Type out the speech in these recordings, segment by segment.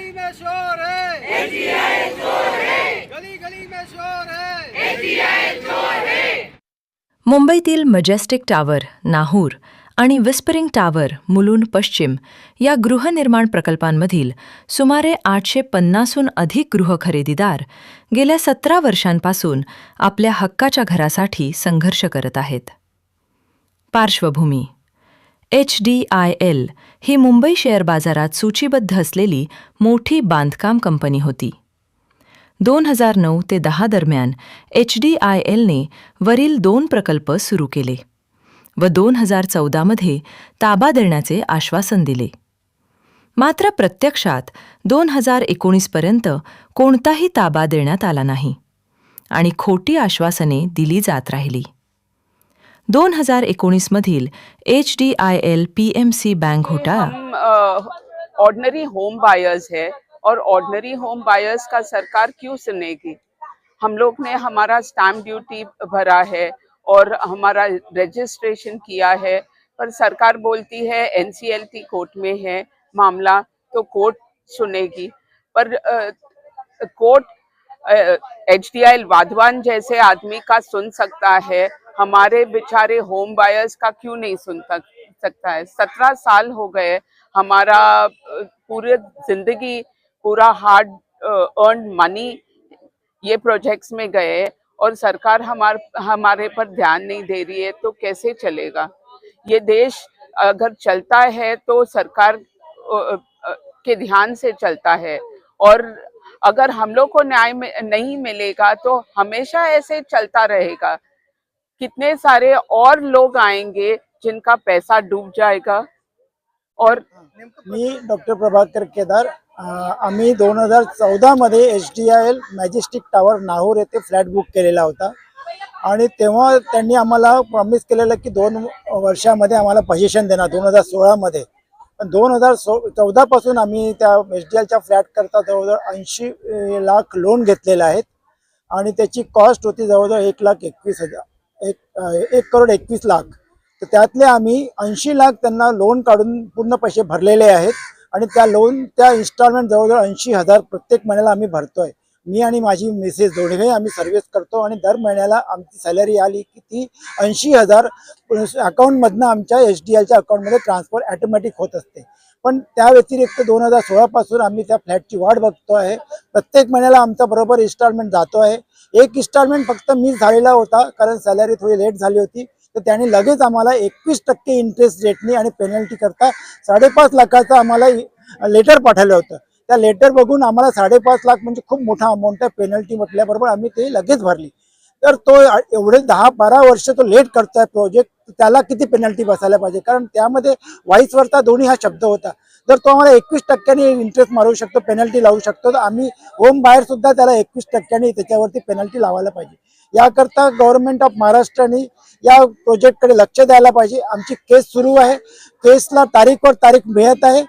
गली में शोर है, एजीआई शोर है, गली गली में शोर है, एजीआई शोर है। मुंबईतील मजेस्टिक टावर नाहूर आणि विस्परिंग टावर मुलुंड पश्चिम या गृहनिर्माण प्रकल्पांमधील सुमारे 850हून अधिक गृहखरेदीदार गेल्या 17 वर्षांपासून आपल्या हक्काच्या घरासाठी संघर्ष करत आहेत. पार्श्वभूमी: HDIL ही मुंबई शेअर बाजारात सूचीबद्ध असलेली मोठी बांधकाम कंपनी होती. 2009 ते 10 दरम्यान HDILने वरील 2 प्रकल्प सुरू केले व 2014 मध्ये ताबा देण्याचे आश्वासन दिले. मात्र प्रत्यक्षात 2019 पर्यंत कोणताही ताबा देण्यात आला नाही आणि खोटी आश्वासने दिली जात राहिली. 2019 मधील HDIL PMC बँक घोटाळा. ऑर्डिनरी होम बायर्स है और ऑर्डिनरी होम बायर्स का सरकार क्यों सुनेगी? हम लोग ने हमारा स्टैम्प ड्यूटी भरा है और हमारा रजिस्ट्रेशन किया है, पर सरकार बोलती है NCLT कोर्ट में है मामला तो कोर्ट सुनेगी, पर कोर्ट HDIL वाधवान जैसे आदमी का सुन सकता है, हमारे बेचारे होम बायर्स का क्यों नहीं सुन सकता है? 17 साल हो गए, हमारा पूरी जिंदगी, पूरा हार्ड अर्न मनी ये प्रोजेक्ट्स में गए और सरकार हमारे पर ध्यान नहीं दे रही है, तो कैसे चलेगा? ये देश अगर चलता है तो सरकार के ध्यान से चलता है, और अगर हम लोग को न्याय नहीं मिलेगा तो हमेशा ऐसे चलता रहेगा. कितने सारे और लोग आएंगे जिनका पैसा डूब जाएगा. और मी डॉक्टर प्रभाकर केदार, आम्ही 2014 मध्ये HDIL मॅजेस्टिक टावर नाहूर येथे फ्लॅट बुक केलेला होता आणि तेव्हा त्यांनी आम्हाला प्रॉमिस केलेलं की 2 वर्षामध्ये आम्हाला पोझिशन देणार 2016 मध्ये. पण 2014 पासून आम्ही त्या HDILच्या फ्लॅट करता जवळजवळ 80 लाख लोन घेतलेले आहेत आणि त्याची कॉस्ट होती जवळजवळ 1,21,000. तर त्यातले आम्ही 80 लाख त्यांना लोन काढून पूर्ण पैसे भरलेले आहेत आणि त्या इन्स्टॉलमेंट जवळजवळ 80,000 प्रत्येक महिन्याला आम्ही भरतोय. मी आणि माझी मिसेस दोघे आम्ही सर्व्हिस करतो आणि दर महिन्याला आमची सॅलरी आली की ती 80,000 अकाउंटमधनं आमच्या HDILच्या अकाउंटमध्ये ट्रान्सफर ॲटोमॅटिक होत असते. पण त्या व्यतिरिक्त 2016 पासून आम्ही त्या फ्लॅटची वाट बघतो आहे. प्रत्येक महिन्याला आमचा बरोबर इन्स्टॉलमेंट जातो आहे. एक इन्स्टॉलमेंट फक्त मिस झालेला होता कारण सॅलरी थोडी लेट झाली होती, तर त्यांनी लगेच आम्हाला 21% इंटरेस्ट रेटनी आणि पेनल्टी करता 5.5 लाखाचं आम्हाला लेटर पाठवलं होतं. त्या लेटर बघून आम्हाला 5.5 लाख म्हणजे खूप मोठा अमाऊंट आहे. पेनल्टी म्हटल्याबरोबर आम्ही ते लगेच भरली. तर तो एवढे 10-12 वर्ष तो लेट करतोय प्रोजेक्ट, त्याला किती पेनल्टी बसायला पाहिजे? कारण त्यामध्ये वाईस वर्ता दोन्ही हा शब्द होता. जर तो आम्हाला 21% इंटरेस्ट मारू शकतो, पेनल्टी लावू शकतो, तर आम्ही होम बाहेर सुद्धा त्याला 21% त्याच्यावरती पेनल्टी लावायला पाहिजे. याकरता गव्हर्नमेंट ऑफ महाराष्ट्राने या प्रोजेक्टकडे लक्ष द्यायला पाहिजे. आमची केस सुरू आहे, केसला तारीखवर तारीख मिळत आहे.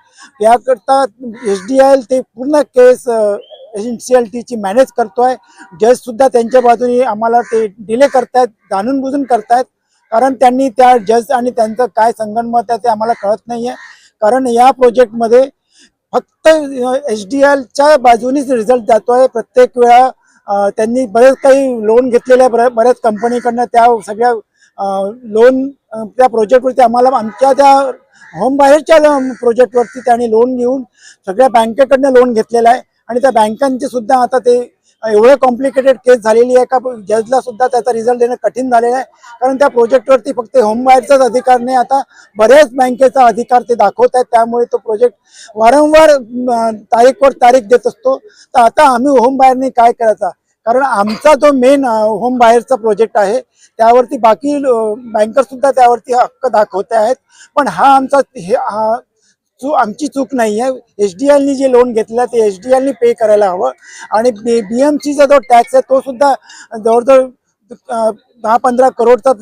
याकरता HDIL ते पूर्ण केस NCLTची मॅनेज करतोय. जज सुद्धा त्यांच्या बाजूने आम्हाला ते डिले करतायत, जाणून बुजून करतायत, कारण त्यांनी त्या जज आणि त्यांचं काय संगनमत आहे ते आम्हाला कळत नाही आहे. कारण या प्रोजेक्टमध्ये फक्त HDILच्या बाजूनेच रिझल्ट जातोय. प्रत्येक वेळा त्यांनी बरेच काही लोन घेतलेले आहे बऱ्याच कंपनीकडनं. त्या सगळ्या लोन त्या प्रोजेक्टवरती आम्हाला आमच्या त्या होम बाहेरच्या प्रोजेक्टवरती त्यांनी लोन घेऊन सगळ्या बँकेकडनं लोन घेतलेलं आहे आणि त्या बँकांचे सुद्धा आता ते एवढं कॉम्प्लिकेटेड केस झालेली आहे का जजला सुद्धा त्याचा रिझल्ट देणं कठीण झालेलं आहे. कारण त्या प्रोजेक्टवरती फक्त होम बाहेरचाच अधिकार नाही, आता बऱ्याच बँकेचा अधिकार ते दाखवत आहेत. त्यामुळे तो प्रोजेक्ट वारंवार तारीखवर तारीख देत असतो. तर आता आम्ही होम बाहेरने काय करायचा? कारण आमचा जो मेन होम बाहेरचा प्रोजेक्ट आहे त्यावरती बाकी बँकर सुद्धा त्यावरती हक्क दाखवते आहेत. पण हा आमचा आमची चूक नाही आहे. HDILनी जे लोन घेतलं ते HDILनी पे करायला हवं आणि BMCचा जो टॅक्स आहे तो सुद्धा जवळजवळ 10-15 करोडचा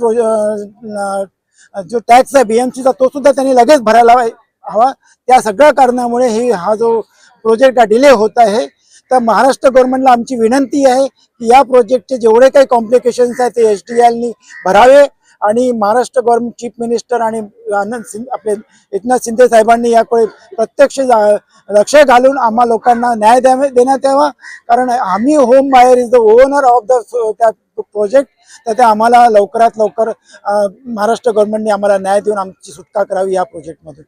जो टॅक्स आहे BMCचा तो सुद्धा त्यांनी लगेच भरायला हवा. त्या सगळ्या कारणामुळे हा जो प्रोजेक्ट डिले होत आहे. तर महाराष्ट्र गव्हर्नमेंटला आमची विनंती आहे की या प्रोजेक्टचे जेवढे काही कॉम्प्लिकेशन्स आहेत ते HDILनी भरावे आणि महाराष्ट्र गव्हर्नमेंट चीफ मिनिस्टर आणि आपले एकनाथ शिंदे साहेबांनी याकडे प्रत्यक्ष लक्ष घालून आम्हा लोकांना न्याय देण्यात यावा, कारण आम्ही home buyer is the owner of the त्या प्रोजेक्ट. तर ते आम्हाला लवकरात लवकर महाराष्ट्र गव्हर्नमेंटने आम्हाला न्याय देऊन आमची सुटका करावी या प्रोजेक्टमधून.